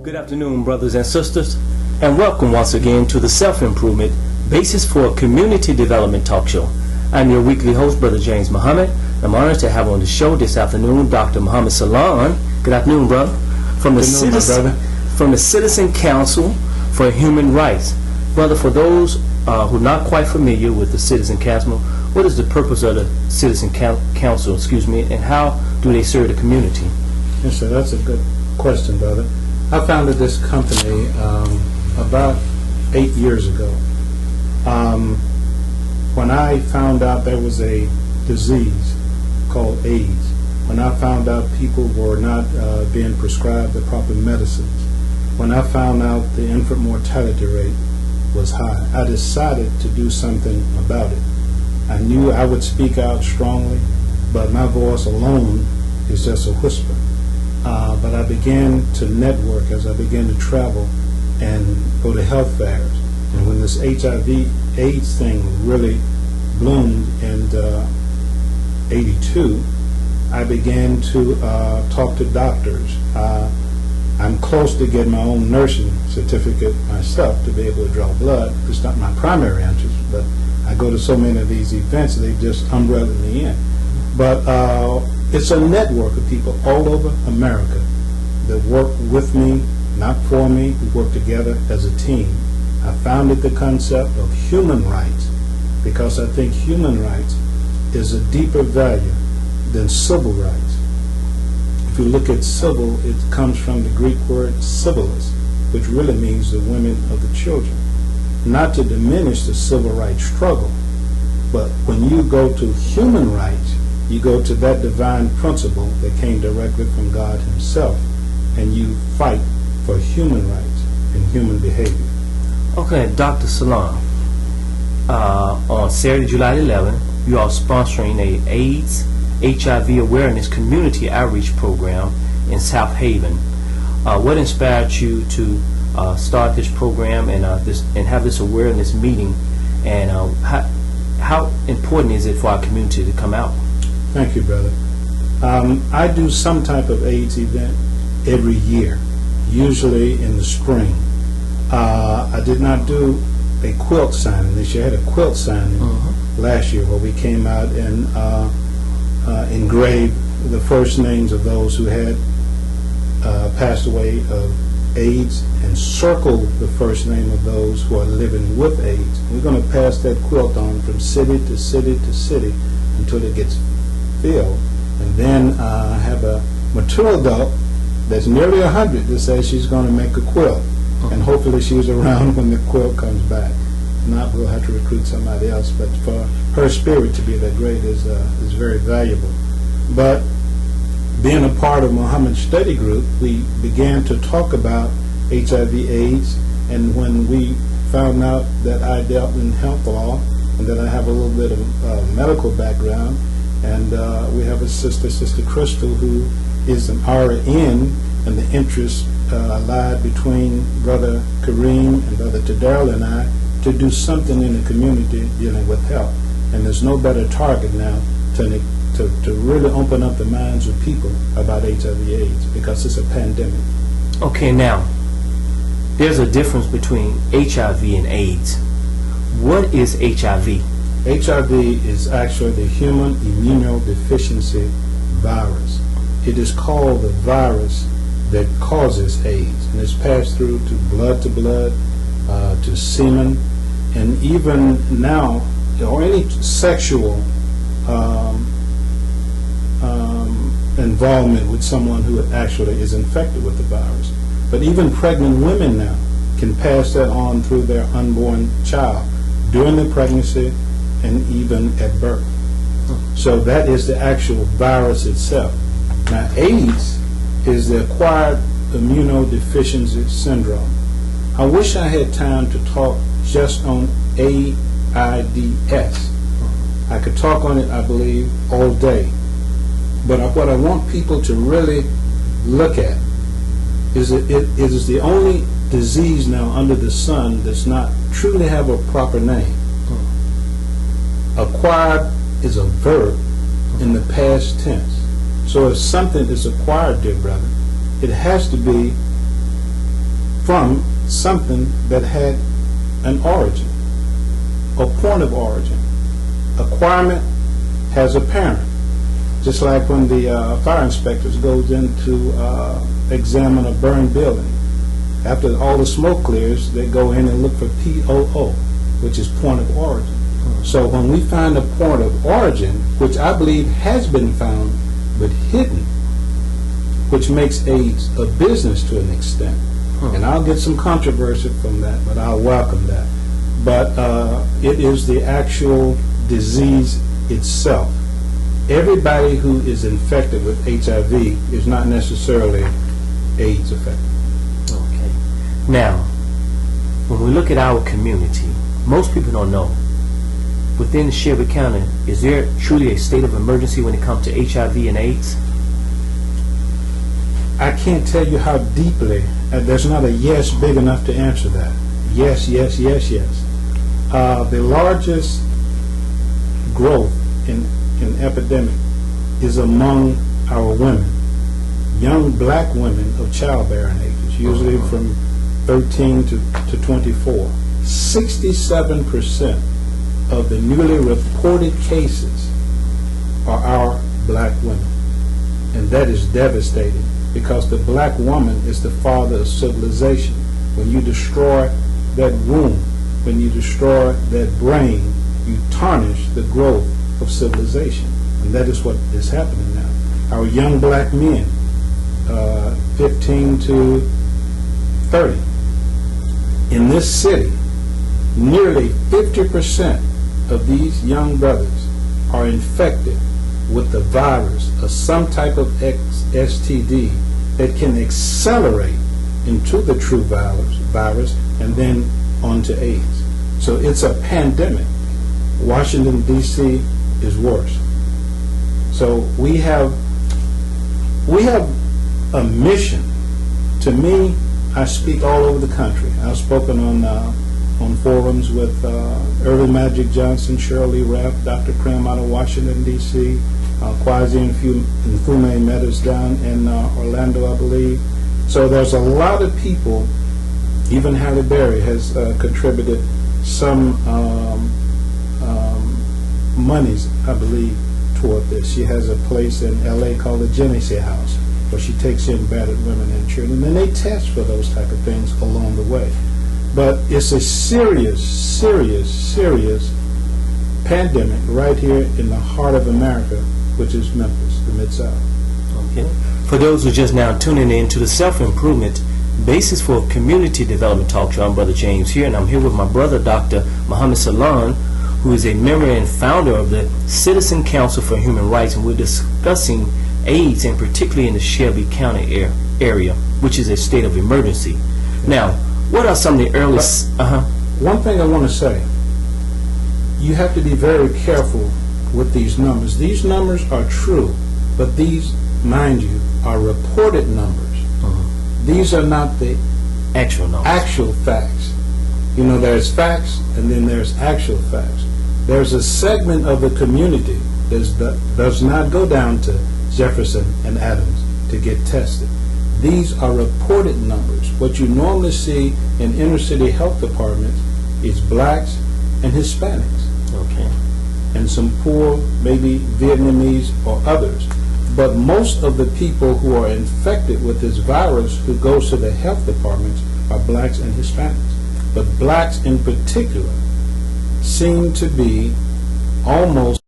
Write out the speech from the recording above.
Good afternoon, brothers and sisters, and welcome once again to the Self-Improvement Basis for Community Development Talk Show. I'm your weekly host, Brother James Muhammad. I'm honored to have on the show this afternoon Dr. Muhammad Salon. Good afternoon, brother. From the Citizen Council for Human Rights. Brother, for those who are not quite familiar with the Citizen Council, what is the purpose of the Citizen Council, and how do they serve the community? Yes, sir, that's a good question, brother. I founded this company about 8 years ago. When I found out there was a disease called AIDS, when I found out people were not being prescribed the proper medicines, when I found out the infant mortality rate was high, I decided to do something about it. I knew I would speak out strongly, but my voice alone is just a whisper. But I began to network as I began to travel and go to health fairs. And when this HIV/AIDS thing really bloomed in '82, I began to talk to doctors. I'm close to getting my own nursing certificate myself to be able to draw blood. It's not my primary interest, but I go to so many of these events, they just umbrella me in. But it's a network of people all over America that work with me, not for me. We work together as a team. I founded the concept of human rights because I think human rights is a deeper value than civil rights. If you look at civil, it comes from the Greek word civilis, which really means the women of the children. Not to diminish the civil rights struggle, but when you go to human rights, you go to that divine principle that came directly from God himself, and you fight for human rights and human behavior. Okay, Dr. Salon, on Saturday, July 11th, you are sponsoring a AIDS, HIV awareness community outreach program in South Haven. What inspired you to start this program and have this awareness meeting, and how important is it for our community to come out? Thank you, brother. I do some type of AIDS event every year, usually in the spring. I did not do a quilt signing this year. I had a quilt signing last year where we came out and engraved the first names of those who had passed away of AIDS and circled the first name of those who are living with AIDS. We're going to pass that quilt on from city to city to city until it gets filled. And then have a mature adult that's nearly 100 that says she's going to make a quilt. And hopefully she's around when the quilt comes back. If not, we'll have to recruit somebody else. But for her spirit to be that great is very valuable. But being a part of Muhammad's study group, we began to talk about HIV/AIDS. And when we found out that I dealt in health law and that I have a little bit of medical background, and we have a Sister Crystal, who is an RN, and the interest lied between Brother Kareem and Brother Tadal and I to do something in the community dealing with health. And there's no better target now to really open up the minds of people about HIV/AIDS, because it's a pandemic. Okay, now, there's a difference between HIV and AIDS. What is HIV? HIV is actually the human immunodeficiency virus. It is called the virus that causes AIDS, and it's passed through to blood, to semen, and even now, or any sexual involvement with someone who actually is infected with the virus. But even pregnant women now can pass that on through their unborn child during the pregnancy and even at birth. So that is the actual virus itself. Now, AIDS is the acquired immunodeficiency syndrome. I wish I had time to talk just on AIDS. I could talk on it, I believe, all day. But what I want people to really look at is that it is the only disease now under the sun does not truly have a proper name. Acquired is a verb in the past tense. So if something is acquired, dear brother, it has to be from something that had an origin, a point of origin. Acquirement has a parent. Just like when the fire inspectors goes in to examine a burned building. After all the smoke clears, they go in and look for POO, which is point of origin. So when we find a point of origin, which I believe has been found but hidden, which makes AIDS a business to an extent, and I'll get some controversy from that, but I'll welcome that. But it is the actual disease itself. Everybody who is infected with HIV is not necessarily AIDS affected. Okay. Now, when we look at our community, most people don't know. Within Shelby County, is there truly a state of emergency when it comes to HIV and AIDS? I can't tell you how deeply, there's not a yes big enough to answer that. Yes, yes, yes, yes. The largest growth in epidemic is among our women, young black women of childbearing ages, usually from 13 to 24. 67% of the newly reported cases are our black women. And that is devastating because the black woman is the father of civilization. When you destroy that womb, when you destroy that brain, you tarnish the growth of civilization. And that is what is happening now. Our young black men, 15 to 30, in this city, nearly 50% of these young brothers are infected with the virus or some type of STD that can accelerate into the true virus and then onto AIDS. So it's a pandemic. Washington, D.C. is worse. So we have a mission. To me, I speak all over the country. I've spoken on forums with Early Magic Johnson, Shirley Rapp, Dr. Krim out of Washington, D.C., Kwasi Nfume met us down in Orlando, I believe. So there's a lot of people. Even Halle Berry has contributed some monies, I believe, toward this. She has a place in L.A. called the Genesee House, where she takes in battered women and children, and they test for those type of things along the way. But it's a serious, serious, serious pandemic right here in the heart of America, which is Memphis, the Mid-South. Okay. For those who are just now tuning in to the Self-Improvement Basis for Community Development Talk Show, I'm Brother James here, and I'm here with my brother, Dr. Muhammad Salon, who is a member and founder of the Citizen Council for Human Rights, and we're discussing AIDS, and particularly in the Shelby County area, which is a state of emergency. Now, what are some of the early... One thing I want to say, you have to be very careful with these numbers. These numbers are true, but these, mind you, are reported numbers. These are not the actual numbers. Actual facts. You know, there's facts and then there's actual facts. There's a segment of the community that does not go down to Jefferson and Adams to get tested. These are reported numbers. What you normally see in inner city health departments is blacks and Hispanics. Okay. And some poor, maybe Vietnamese or others. But most of the people who are infected with this virus who goes to the health departments are blacks and Hispanics. But blacks in particular seem to be almost